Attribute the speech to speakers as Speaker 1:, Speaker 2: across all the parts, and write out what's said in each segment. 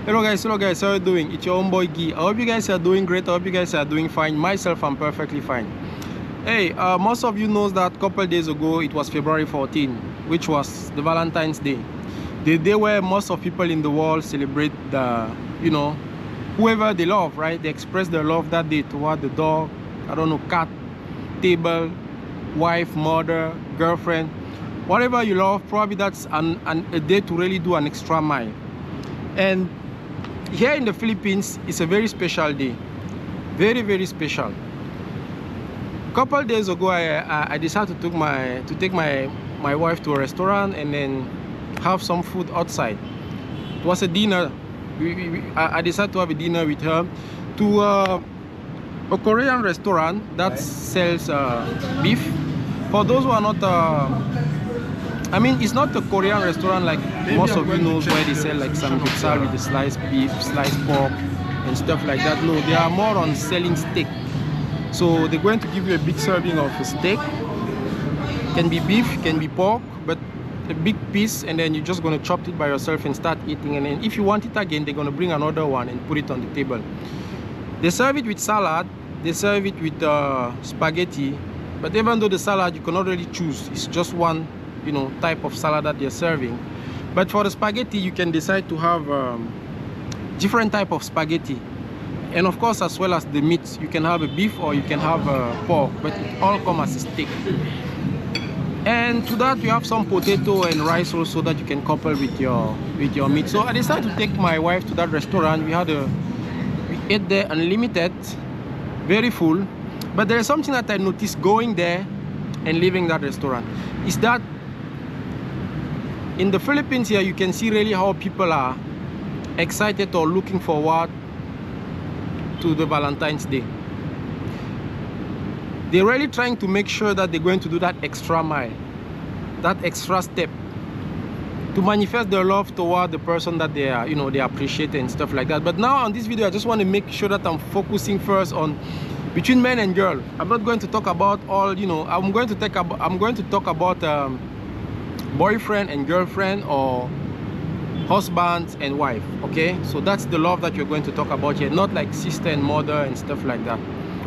Speaker 1: Hello guys, how are you doing? It's your own boy Guy. I hope you guys are doing great. I hope you guys are doing fine. Myself, I'm perfectly fine. Hey, most of you knows that a couple days ago it was February 14, which was the Valentine's Day. The day where most of people in the world celebrate the, whoever they love, right? They express their love that day toward the dog, I don't know, cat, table, wife, mother, girlfriend, whatever you love. Probably that's a day to really do an extra mile. And here in the Philippines, it's a very special day, very special. A couple days ago, I decided to take my wife to a restaurant and then have some food outside. It was a dinner. I decided to have a dinner with her to a Korean restaurant that sells beef. For those who are not, I mean, it's not a Korean restaurant like most of you knows, where they sell like samgyeopsal with the sliced beef, sliced pork and stuff like that. No, they are more on selling steak. So they're going to give you a big serving of a steak. Can be beef, can be pork, but a big piece, and then you're just going to chop it by yourself and start eating. And then if you want it again, they're going to bring another one and put it on the table. They serve it with salad, they serve it with spaghetti, but even though the salad you cannot really choose, it's just one type of salad that they're serving. But for the spaghetti, you can decide to have different type of spaghetti, and of course, as well as the meat, you can have a beef or you can have pork, but it all comes as a steak. And to that you have some potato and rice also that you can couple with your meat. So I decided to take my wife to that restaurant. We ate there unlimited, very full. But there is something that I noticed going there and leaving that restaurant, is that in the Philippines here, you can see really how people are excited or looking forward to the Valentine's Day. They're really trying to make sure that they're going to do that extra mile, that extra step, to manifest their love toward the person that they are, they appreciate and stuff like that. But now on this video, I just want to make sure that I'm focusing first on between men and girl. I'm not going to talk about all, I'm going to talk about boyfriend and girlfriend, or husband and wife. Okay, so that's the love that you're going to talk about here, not like sister and mother and stuff like that,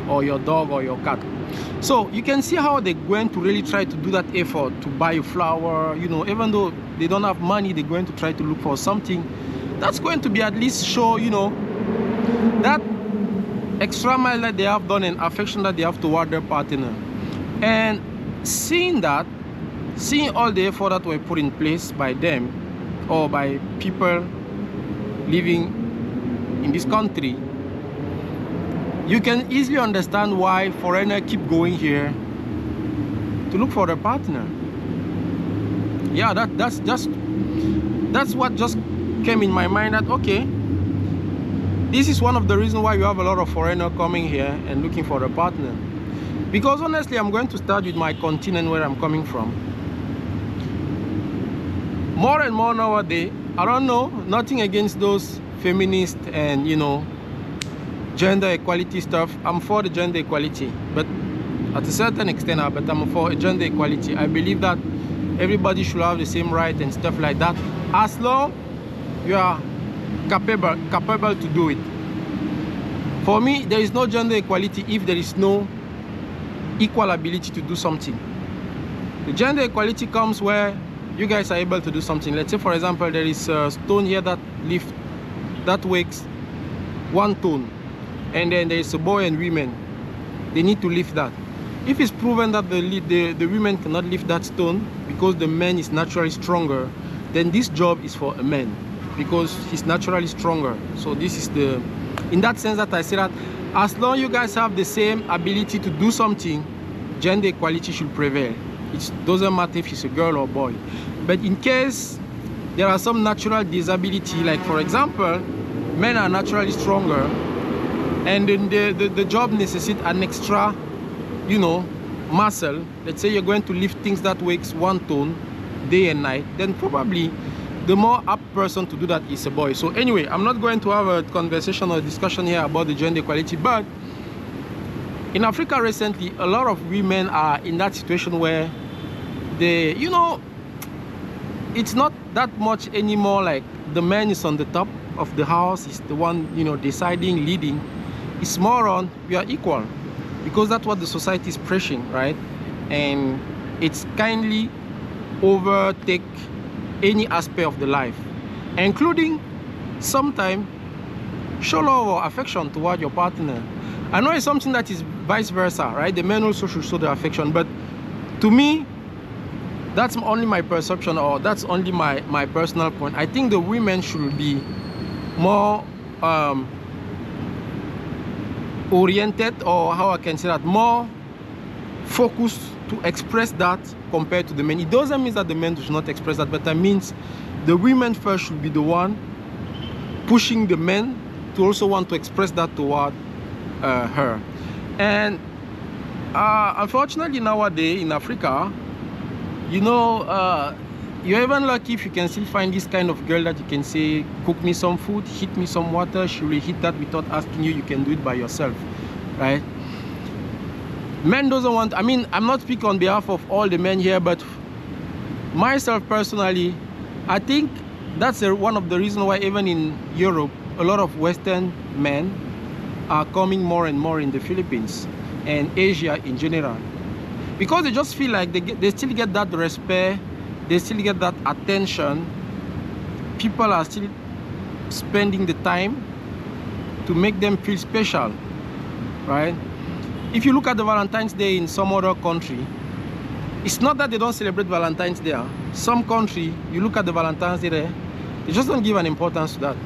Speaker 1: or your dog or your cat. So you can see how they're going to really try to do that effort to buy a flower, even though they don't have money, they're going to try to look for something that's going to be at least show, that extra mile that they have done and affection that they have toward their partner. And seeing all the effort that were put in place by them or by people living in this country, you can easily understand why foreigners keep going here to look for a partner. Yeah, that's what just came in my mind, that okay, this is one of the reasons why you have a lot of foreigners coming here and looking for a partner. Because honestly, I'm going to start with my continent, where I'm coming from. More and more nowadays, I don't know, nothing against those feminists and gender equality stuff. I'm for the gender equality, but at a certain extent, but I'm for gender equality. I believe that everybody should have the same right and stuff like that, as long you are capable to do it. For me, there is no gender equality if there is no equal ability to do something. The gender equality comes where you guys are able to do something. Let's say, for example, there is a stone here that weighs 1 ton, and then there is a boy and women. They need to lift that. If it's proven that the women cannot lift that stone because the man is naturally stronger, then this job is for a man because he's naturally stronger. So this is in that sense that I say that as long you guys have the same ability to do something, gender equality should prevail. It doesn't matter if it's a girl or boy. But in case there are some natural disability, like for example, men are naturally stronger, and then the job necessitates an extra, muscle. Let's say you're going to lift things that weighs 1 ton day and night, then probably the more apt person to do that is a boy. So anyway, I'm not going to have a conversation or discussion here about the gender equality, but in Africa recently, a lot of women are in that situation where they, it's not that much anymore like the man is on the top of the house, is the one, you know, deciding, leading. It's more on we are equal, because that's what the society is preaching, right? And it's kindly overtake any aspect of the life, including sometimes show love or affection toward your partner. I know it's something that is vice versa, right? The men also should show the affection, but to me, that's only my perception, or that's only my personal point. I think the women should be more oriented, or how I can say that, more focused to express that compared to the men. It doesn't mean that the men should not express that, but that means the women first should be the one pushing the men to also want to express that toward her. And unfortunately nowadays in Africa, you know, you're even lucky if you can still find this kind of girl that you can say, cook me some food, heat me some water. She will heat that without asking you. You can do it by yourself, right? Men doesn't want, I mean, I'm not speaking on behalf of all the men here, but myself personally, I think that's one of the reasons why even in Europe, a lot of Western men are coming more and more in the Philippines and Asia in general, because they just feel like they still get that respect, they still get that attention. People are still spending the time to make them feel special, right? If you look at the Valentine's Day in some other country, it's not that they don't celebrate Valentine's Day. Some country, you look at the Valentine's Day there, they just don't give an importance to that.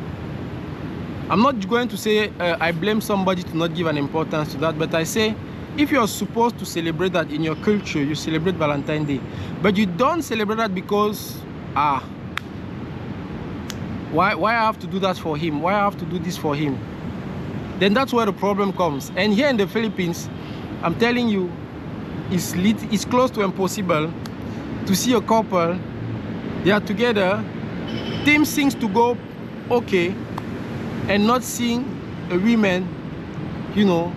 Speaker 1: I'm not going to say I blame somebody to not give an importance to that, but I say, if you're supposed to celebrate that in your culture, you celebrate Valentine's Day, but you don't celebrate that because why I have to do that for him, why I have to do this for him, then that's where the problem comes. And here in the Philippines, I'm telling you, it's close to impossible to see a couple, they are together, things seems to go okay, and not seeing a woman, you know,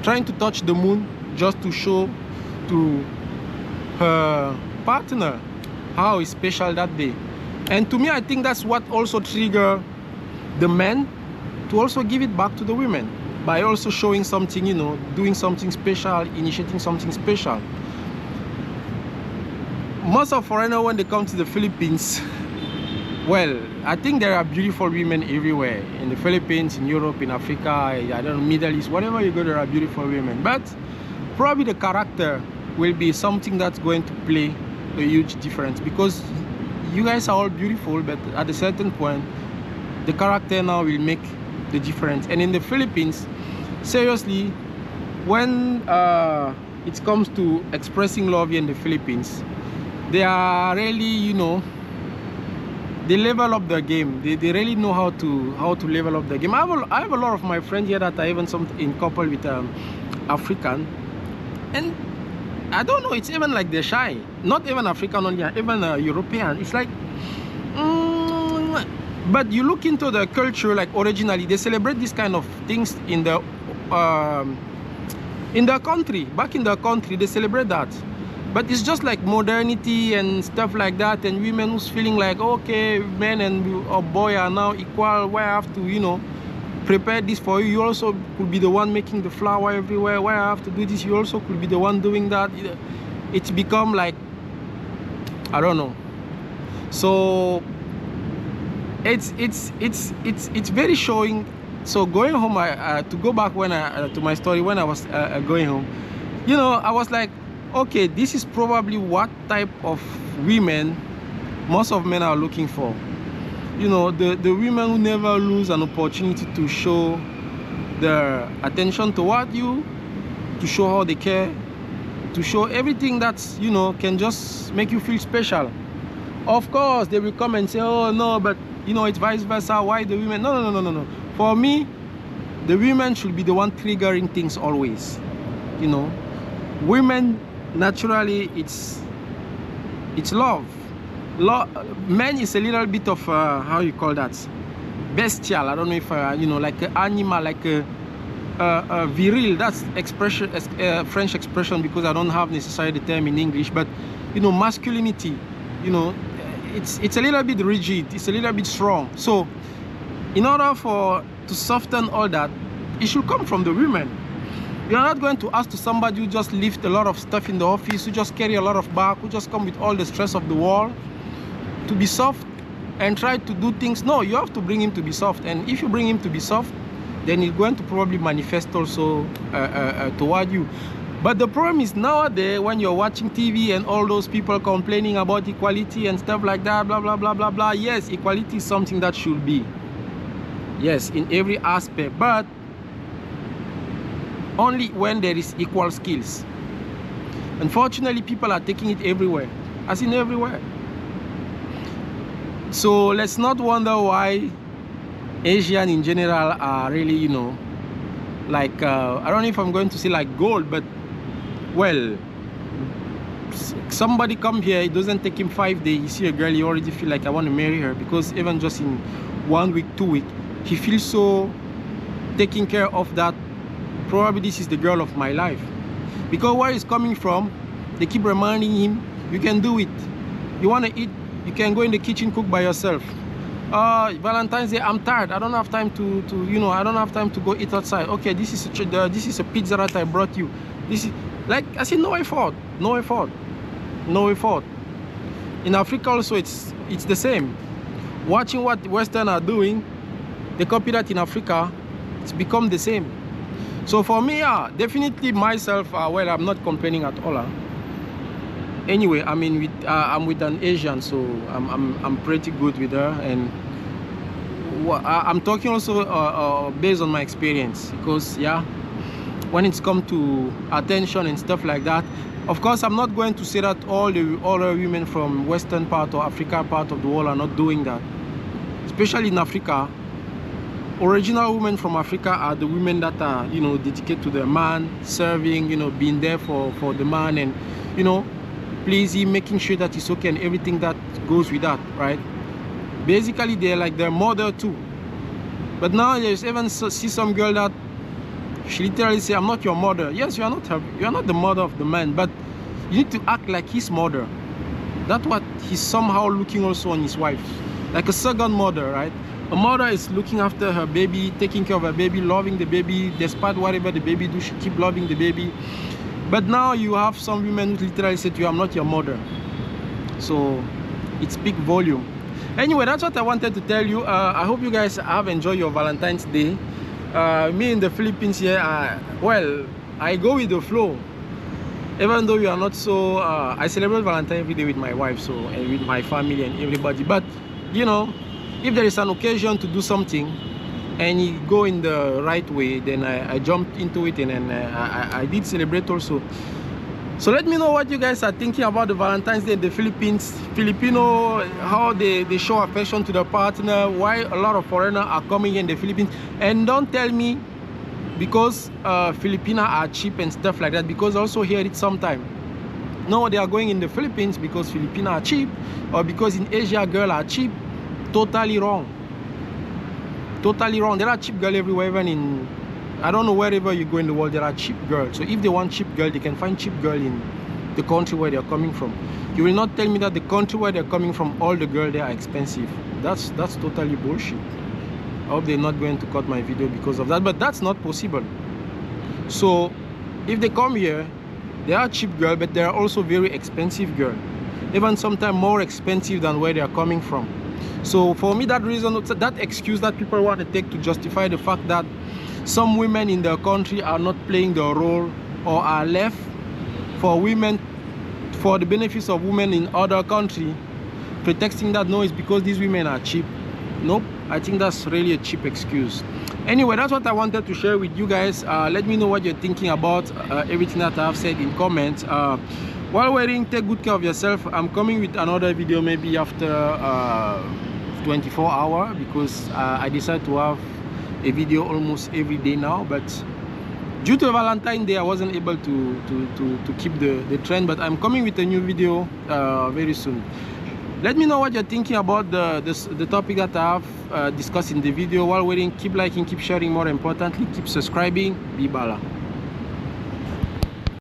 Speaker 1: trying to touch the moon just to show to her partner how is special that day. And to me, I think that's what also trigger the men to also give it back to the women by also showing something, you know, doing something special, initiating something special. Most of foreigners, when they come to the Philippines, well, I think there are beautiful women everywhere. In the Philippines, in Europe, in Africa, I don't know, Middle East, wherever you go, there are beautiful women. But probably the character will be something that's going to play a huge difference, because you guys are all beautiful, but at a certain point, the character now will make the difference. And in the Philippines, seriously, when it comes to expressing love here in the Philippines, they are really, you know, they level up their game. They really know how to level up their game. I have a lot of my friends here that are even in couple with African, and I don't know, it's even like they're shy. Not even African only, even European. It's like but you look into the culture, like originally they celebrate this kind of things in their country. Back in their country, they celebrate that. But it's just like modernity and stuff like that, and women who's feeling like, okay, men and a boy are now equal, why I have to, you know, prepare this for you. You also could be the one making the flower everywhere, why I have to do this. You also could be the one doing that. It's become like, I don't know. So it's very showing. So going home, to go back when to my story, when I was going home, you know, I was like, okay, this is probably what type of women most of men are looking for. You know, the women who never lose an opportunity to show their attention toward you, to show how they care, to show everything that's, you know, can just make you feel special. Of course, they will come and say, oh no, but you know, it's vice versa. Why the women? No. For me, the women should be the one triggering things always. You know, women naturally, it's love. Men is a little bit of how you call that, bestial. I don't know if you know, like an animal, like a viril. That's expression, French expression, because I don't have necessarily the term in English. But you know, masculinity, you know, it's a little bit rigid, it's a little bit strong. So in order to soften all that, it should come from the women. You're not going to ask to somebody who just lift a lot of stuff in the office, who just carry a lot of bag, who just come with all the stress of the world, to be soft and try to do things. No, you have to bring him to be soft. And if you bring him to be soft, then he's going to probably manifest also toward you. But the problem is nowadays, when you're watching TV and all those people complaining about equality and stuff like that, blah, blah, blah, blah, blah. Yes, equality is something that should be. Yes, in every aspect, but only when there is equal skills. Unfortunately, people are taking it everywhere, as in everywhere. So let's not wonder why Asian in general are really, you know, like, I don't know if I'm going to say like gold, but well, somebody come here, it doesn't take him 5 days, you see a girl, you already feel like I want to marry her, because even just in 1 week, 2 weeks, he feels so taking care of that. Probably this is the girl of my life, because where he's coming from, they keep reminding him, you can do it. You want to eat, you can go in the kitchen, cook by yourself. Valentine's Day, I'm tired, I don't have time to you know, I don't have time to go eat outside. Okay, this is a pizza that I brought you. This is like, I said, no effort, no effort, no effort. In Africa also, it's the same. Watching what Western are doing, they copy that in Africa, it's become the same. So for me, definitely myself, well, I'm not complaining at all. Anyway, I mean, I'm with an Asian, so I'm pretty good with her, and I'm talking also based on my experience, because yeah, when it's come to attention and stuff like that, of course, I'm not going to say that all the women from Western part or Africa part of the world are not doing that. Especially in Africa, original women from Africa are the women that are, you know, dedicated to their man, serving, you know, being there for the man, and, you know, pleasing, making sure that it's okay and everything that goes with that, right? Basically, they're like their mother too. But now there's even see some girl that she literally say, I'm not your mother. Yes, you are not her, you are not the mother of the man, but you need to act like his mother. That's what he's somehow looking also on his wife, like a second mother, right? A mother is looking after her baby, taking care of her baby, loving the baby, despite whatever the baby do, she keep loving the baby. But now you have some women who literally say to you, I'm not your mother. So it speaks volume. Anyway, that's what I wanted to tell you. I hope you guys have enjoyed your Valentine's Day. Me in the Philippines here, well, I go with the flow. Even though we are not so, I celebrate Valentine every day with my wife, so, and with my family and everybody. But, you know, if there is an occasion to do something and you go in the right way, then I jumped into it, and then I did celebrate also. So let me know what you guys are thinking about the Valentine's Day in the Philippines. Filipino, how they show affection to their partner, why a lot of foreigners are coming in the Philippines. And don't tell me because Filipinos are cheap and stuff like that, because I also hear it sometimes. No, they are going in the Philippines because Filipinos are cheap, or because in Asia girls are cheap. Totally wrong. Totally wrong. There are cheap girls everywhere, even in, I don't know, wherever you go in the world, there are cheap girls. So if they want cheap girl, they can find cheap girl in the country where they're coming from. You will not tell me that the country where they're coming from, all the girls there are expensive. That's totally bullshit. I hope they're not going to cut my video because of that, but that's not possible. So if they come here, they are cheap girls, but they are also very expensive girls, even sometimes more expensive than where they are coming from. So for me, that reason, that excuse that people want to take to justify the fact that some women in their country are not playing their role, or are left for women, for the benefits of women in other countries, pretexting that no, it's because these women are cheap. Nope, I think that's really a cheap excuse. Anyway, that's what I wanted to share with you guys. Let me know what you're thinking about everything that I've said in comments. While waiting, take good care of yourself. I'm coming with another video maybe after 24 hours, because I decided to have a video almost every day now, but due to Valentine's Day I wasn't able to keep the trend. But I'm coming with a new video very soon. Let me know what you're thinking about the topic that I have discussed in the video. While waiting, keep liking, keep sharing, more importantly keep subscribing. Be bala.